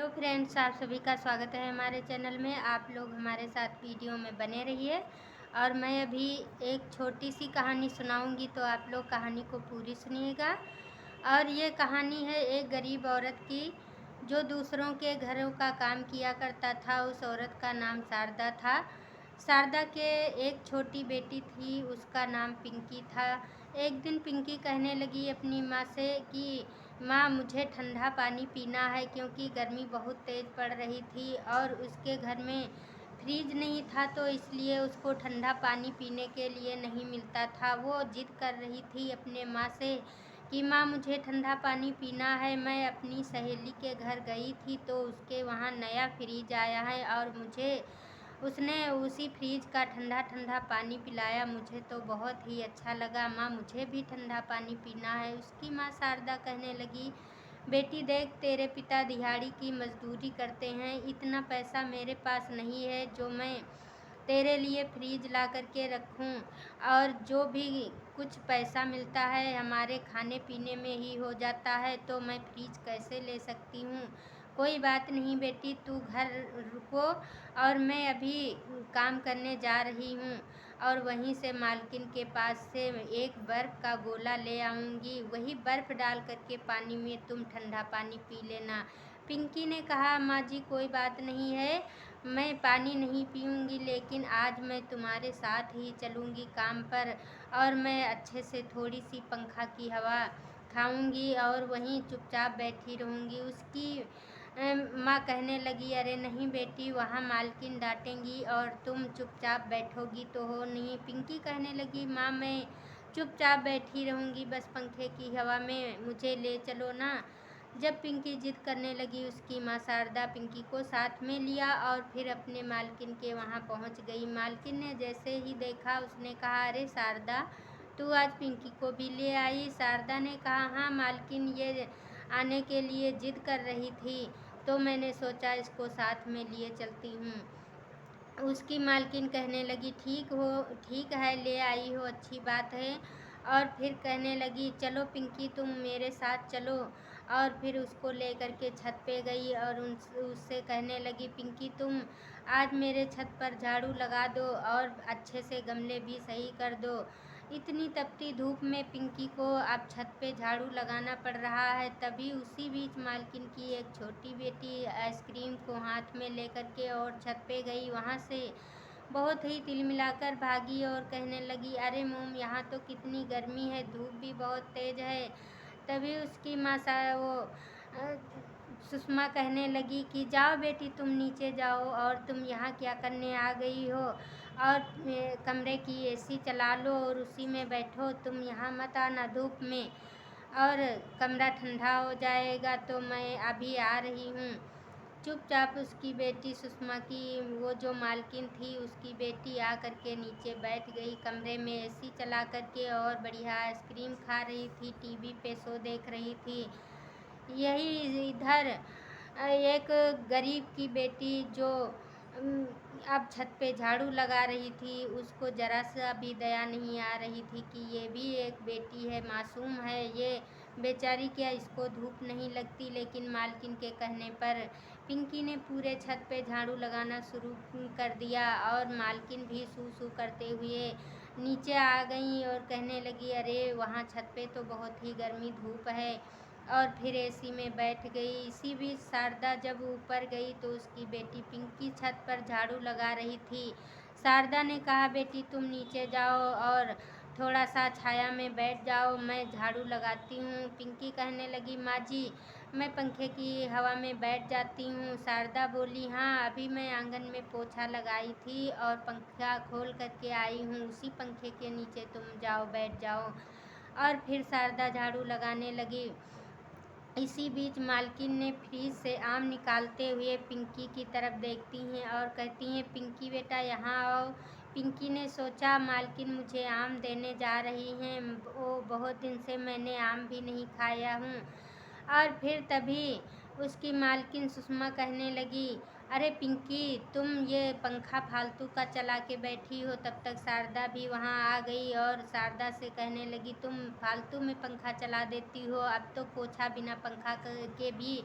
Hello friends, आप सभी का स्वागत है हमारे चैनल में। आप लोग हमारे साथ वीडियो में बने रहिए। और मैं अभी एक छोटी सी कहानी सुनाऊंगी, तो आप लोग कहानी को पूरी सुनिएगा। और ये कहानी है एक गरीब औरत की, जो दूसरों के घरों का काम किया करता था। उस औरत का नाम शारदा था। शारदा के एक छोटी बेटी थी, उसका नाम पिंकी था। एक दिन पिंकी कहने लगी अपनी माँ से कि माँ, मुझे ठंडा पानी पीना है, क्योंकि गर्मी बहुत तेज़ पड़ रही थी और उसके घर में फ्रिज नहीं था, तो इसलिए उसको ठंडा पानी पीने के लिए नहीं मिलता था। वो जिद कर रही थी अपने माँ से कि माँ, मुझे ठंडा पानी पीना है। मैं अपनी सहेली के घर गई थी, तो उसके वहाँ नया फ्रिज आया है और मुझे उसने उसी फ्रिज का ठंडा ठंडा पानी पिलाया। मुझे तो बहुत ही अच्छा लगा। माँ, मुझे भी ठंडा पानी पीना है। उसकी माँ शारदा कहने लगी, बेटी देख, तेरे पिता दिहाड़ी की मजदूरी करते हैं। इतना पैसा मेरे पास नहीं है जो मैं तेरे लिए फ्रिज ला करके रखूं। और जो भी कुछ पैसा मिलता है हमारे खाने पीने में ही हो जाता है, तो मैं फ्रिज कैसे ले सकती हूँ। कोई बात नहीं बेटी, तू घर रुको और मैं अभी काम करने जा रही हूँ और वहीं से मालकिन के पास से एक बर्फ़ का गोला ले आऊँगी। वही बर्फ़ डाल करके पानी में तुम ठंडा पानी पी लेना। पिंकी ने कहा, माँ जी, कोई बात नहीं है, मैं पानी नहीं पीऊँगी, लेकिन आज मैं तुम्हारे साथ ही चलूँगी काम पर और मैं अच्छे से थोड़ी सी पंखा की हवा खाऊँगी और वहीं चुपचाप बैठी रहूँगी। उसकी माँ कहने लगी, अरे नहीं बेटी, वहाँ मालकिन डांटेंगी और तुम चुपचाप बैठोगी तो हो नहीं। पिंकी कहने लगी, माँ, मैं चुपचाप बैठी रहूँगी, बस पंखे की हवा में मुझे ले चलो ना। जब पिंकी जिद करने लगी, उसकी माँ शारदा पिंकी को साथ में लिया और फिर अपने मालकिन के वहाँ पहुँच गई। मालकिन ने जैसे ही देखा, उसने कहा, अरे शारदा, तू आज पिंकी को भी ले आई। शारदा ने कहा, हाँ मालकिन, ये आने के लिए जिद कर रही थी, तो मैंने सोचा इसको साथ में लिए चलती हूँ। उसकी मालकिन कहने लगी, ठीक है, ले आई हो, अच्छी बात है। और फिर कहने लगी, चलो पिंकी, तुम मेरे साथ चलो। और फिर उसको लेकर के छत पे गई और उससे कहने लगी, पिंकी, तुम आज मेरे छत पर झाड़ू लगा दो और अच्छे से गमले भी सही कर दो। इतनी तपती धूप में पिंकी को अब छत पे झाड़ू लगाना पड़ रहा है। तभी उसी बीच मालकिन की एक छोटी बेटी आइसक्रीम को हाथ में लेकर के और छत पे गई। वहाँ से बहुत ही तिलमिलाकर भागी और कहने लगी, अरे मोम, यहाँ तो कितनी गर्मी है, धूप भी बहुत तेज़ है। तभी उसकी माँ सुषमा कहने लगी कि जाओ बेटी, तुम नीचे जाओ और तुम यहाँ क्या करने आ गई हो, और कमरे की एसी चला लो और उसी में बैठो, तुम यहाँ मत आना धूप में, और कमरा ठंडा हो जाएगा, तो मैं अभी आ रही हूँ। चुपचाप उसकी बेटी सुषमा की, वो जो मालकिन थी, उसकी बेटी आ करके नीचे बैठ गई कमरे में एसी चला करके और बढ़िया आइसक्रीम खा रही थी, टीवी पे शो देख रही थी। यही इधर एक गरीब की बेटी जो अम, अब छत पे झाड़ू लगा रही थी, उसको ज़रा सा भी दया नहीं आ रही थी कि ये भी एक बेटी है, मासूम है ये बेचारी, क्या इसको धूप नहीं लगती। लेकिन मालकिन के कहने पर पिंकी ने पूरे छत पे झाड़ू लगाना शुरू कर दिया और मालकिन भी सू सू करते हुए नीचे आ गई और कहने लगी, अरे वहाँ छत पे तो बहुत ही गर्मी धूप है, और फिर एसी में बैठ गई। इसी बीच शारदा जब ऊपर गई, तो उसकी बेटी पिंकी छत पर झाड़ू लगा रही थी। शारदा ने कहा, बेटी तुम नीचे जाओ और थोड़ा सा छाया में बैठ जाओ, मैं झाड़ू लगाती हूँ। पिंकी कहने लगी, माँ जी, मैं पंखे की हवा में बैठ जाती हूँ। शारदा बोली, हाँ, अभी मैं आंगन में पोछा लगाई थी और पंखा खोल करके आई हूँ, उसी पंखे के नीचे तुम जाओ, बैठ जाओ। और फिर शारदा झाड़ू लगाने लगी। इसी बीच मालकिन ने फ्रिज से आम निकालते हुए पिंकी की तरफ देखती हैं और कहती हैं, पिंकी बेटा, यहाँ आओ। पिंकी ने सोचा, मालकिन मुझे आम देने जा रही हैं, वो बहुत दिन से मैंने आम भी नहीं खाया हूँ। और फिर तभी उसकी मालकिन सुषमा कहने लगी, अरे पिंकी, तुम ये पंखा फालतू का चला के बैठी हो। तब तक शारदा भी वहाँ आ गई और शारदा से कहने लगी, तुम फालतू में पंखा चला देती हो, अब तो पोछा बिना पंखा के भी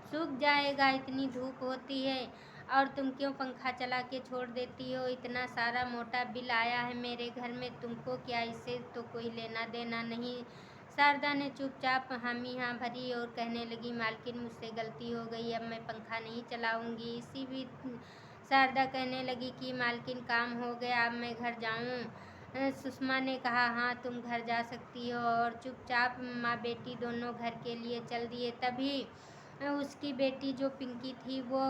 सूख जाएगा, इतनी धूप होती है और तुम क्यों पंखा चला के छोड़ देती हो? इतना सारा मोटा बिल आया है मेरे घर में, तुमको क्या इससे तो कोई लेना देना नहीं? शारदा ने चुपचाप हामी हाँ भरी और कहने लगी, मालकिन मुझसे गलती हो गई, अब मैं पंखा नहीं चलाऊंगी। इसी भी शारदा कहने लगी कि मालकिन काम हो गया, अब मैं घर जाऊं। सुषमा ने कहा, हाँ तुम घर जा सकती हो, और चुपचाप माँ बेटी दोनों घर के लिए चल दिए। तभी उसकी बेटी जो पिंकी थी वो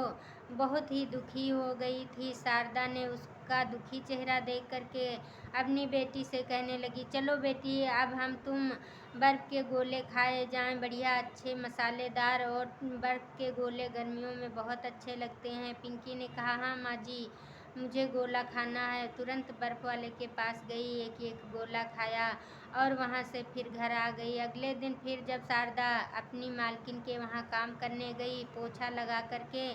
बहुत ही दुखी हो गई थी। शारदा ने उसका दुखी चेहरा देख करके अपनी बेटी से कहने लगी, चलो बेटी अब हम तुम बर्फ़ के गोले खाए जाएं, बढ़िया अच्छे मसालेदार, और बर्फ़ के गोले गर्मियों में बहुत अच्छे लगते हैं। पिंकी ने कहा, हाँ माँ जी मुझे गोला खाना है। तुरंत बर्फ़ वाले के पास गई, एक एक गोला खाया और वहाँ से फिर घर आ गई। अगले दिन फिर जब शारदा अपनी मालकिन के वहाँ काम करने गई, पोछा लगा करके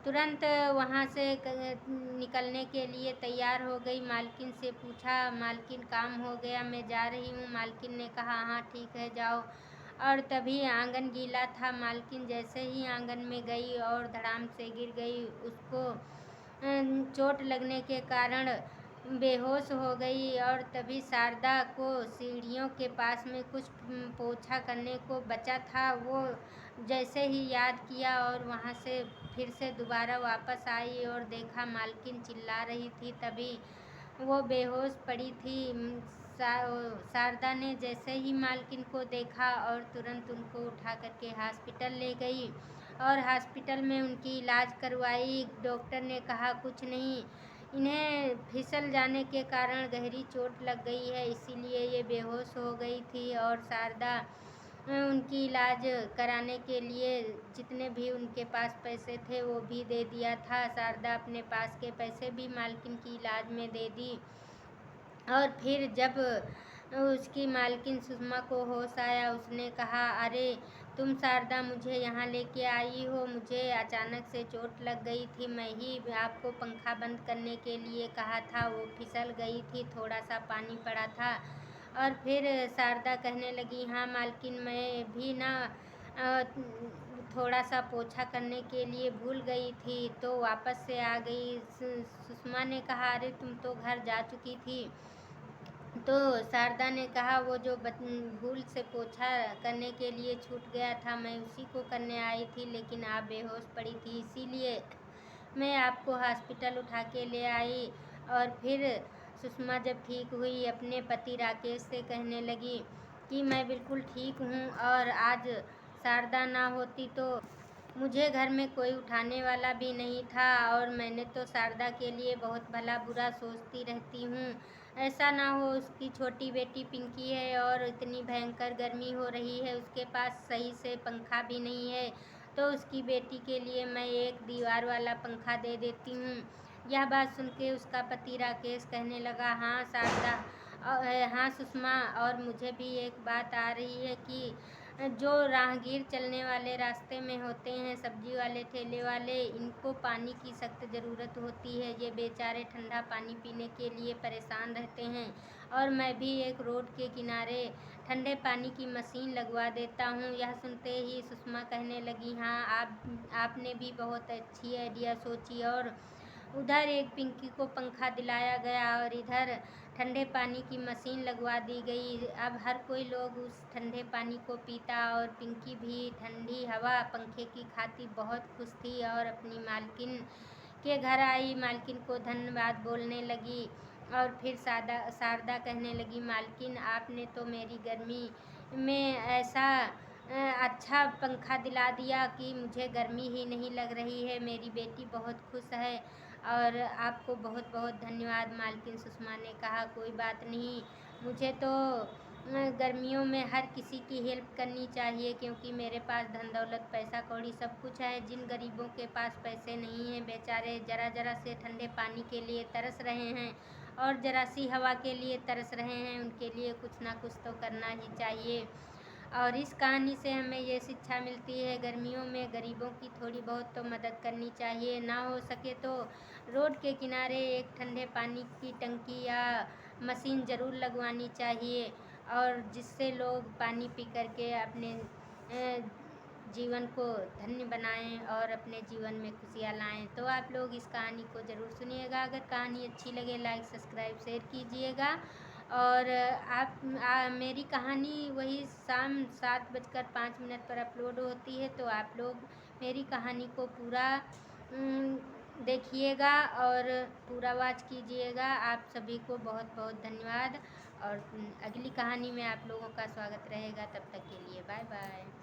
तुरंत वहाँ से निकलने के लिए तैयार हो गई। मालकिन से पूछा, मालकिन काम हो गया, मैं जा रही हूँ। मालकिन ने कहा, हाँ ठीक है जाओ। और तभी आंगन गीला था। मालकिन जैसे ही आंगन में गई और धड़ाम से गिर गई, उसको चोट लगने के कारण बेहोश हो गई। और तभी शारदा को सीढ़ियों के पास में कुछ पोछा करने को बचा था, वो जैसे ही याद किया और वहाँ से फिर से दोबारा वापस आई और देखा मालकिन चिल्ला रही थी, तभी वो बेहोश पड़ी थी। शारदा ने जैसे ही मालकिन को देखा और तुरंत उनको उठा करके हॉस्पिटल ले गई और हॉस्पिटल में उनकी इलाज करवाई। डॉक्टर ने कहा, कुछ नहीं, इन्हें फिसल जाने के कारण गहरी चोट लग गई है, इसीलिए ये बेहोश हो गई थी। और शारदा उनकी इलाज कराने के लिए जितने भी उनके पास पैसे थे वो भी दे दिया था। शारदा अपने पास के पैसे भी मालकिन की इलाज में दे दी। और फिर जब उसकी मालकिन सुषमा को होश आया, उसने कहा, अरे तुम शारदा मुझे यहाँ लेके आई हो, मुझे अचानक से चोट लग गई थी, मैं ही आपको पंखा बंद करने के लिए कहा था, वो फिसल गई थी, थोड़ा सा पानी पड़ा था। और फिर शारदा कहने लगी, हाँ मालकिन मैं भी ना थोड़ा सा पोछा करने के लिए भूल गई थी तो वापस से आ गई। सुषमा ने कहा, अरे तुम तो घर जा चुकी थी। तो शारदा ने कहा, वो जो भूल से पोछा करने के लिए छूट गया था, मैं उसी को करने आई थी, लेकिन आप बेहोश पड़ी थी, इसीलिए मैं आपको हॉस्पिटल उठा के ले आई। और फिर सुषमा जब ठीक हुई, अपने पति राकेश से कहने लगी कि मैं बिल्कुल ठीक हूँ, और आज शारदा ना होती तो मुझे घर में कोई उठाने वाला भी नहीं था, और मैंने तो शारदा के लिए बहुत भला बुरा सोचती रहती हूँ। ऐसा ना हो उसकी छोटी बेटी पिंकी है और इतनी भयंकर गर्मी हो रही है, उसके पास सही से पंखा भी नहीं है, तो उसकी बेटी के लिए मैं एक दीवार वाला पंखा दे देती हूँ। यह बात सुन के उसका पति राकेश कहने लगा, हाँ शारदा, हाँ सुषमा, और मुझे भी एक बात आ रही है कि जो राहगीर चलने वाले रास्ते में होते हैं, सब्जी वाले ठेले वाले, इनको पानी की सख्त ज़रूरत होती है, ये बेचारे ठंडा पानी पीने के लिए परेशान रहते हैं, और मैं भी एक रोड के किनारे ठंडे पानी की मशीन लगवा देता हूँ। यह सुनते ही सुषमा कहने लगी, हाँ आपने भी बहुत अच्छी आइडिया सोची। और उधर एक पिंकी को पंखा दिलाया गया और इधर ठंडे पानी की मशीन लगवा दी गई। अब हर कोई लोग उस ठंडे पानी को पीता, और पिंकी भी ठंडी हवा पंखे की खाती बहुत खुश थी और अपनी मालकिन के घर आई, मालकिन को धन्यवाद बोलने लगी। और फिर शारदा कहने लगी, मालकिन आपने तो मेरी गर्मी में ऐसा अच्छा पंखा दिला दिया कि मुझे गर्मी ही नहीं लग रही है, मेरी बेटी बहुत खुश है, और आपको बहुत बहुत धन्यवाद। मालकिन सुषमा ने कहा, कोई बात नहीं, मुझे तो गर्मियों में हर किसी की हेल्प करनी चाहिए, क्योंकि मेरे पास धन दौलत पैसा कौड़ी सब कुछ है। जिन गरीबों के पास पैसे नहीं हैं, बेचारे ज़रा ज़रा से ठंडे पानी के लिए तरस रहे हैं और ज़रा सी हवा के लिए तरस रहे हैं, उनके लिए कुछ ना कुछ तो करना ही चाहिए। और इस कहानी से हमें ये शिक्षा मिलती है, गर्मियों में गरीबों की थोड़ी बहुत तो मदद करनी चाहिए, ना हो सके तो रोड के किनारे एक ठंडे पानी की टंकी या मशीन ज़रूर लगवानी चाहिए, और जिससे लोग पानी पी करके अपने जीवन को धन्य बनाएं और अपने जीवन में खुशियाँ लाएं। तो आप लोग इस कहानी को ज़रूर सुनिएगा। अगर कहानी अच्छी लगे लाइक सब्सक्राइब शेयर कीजिएगा। और मेरी कहानी वही शाम 7:05 पर अपलोड होती है, तो आप लोग मेरी कहानी को पूरा देखिएगा और पूरा वॉच कीजिएगा। आप सभी को बहुत बहुत धन्यवाद और अगली कहानी में आप लोगों का स्वागत रहेगा। तब तक के लिए बाय बाय।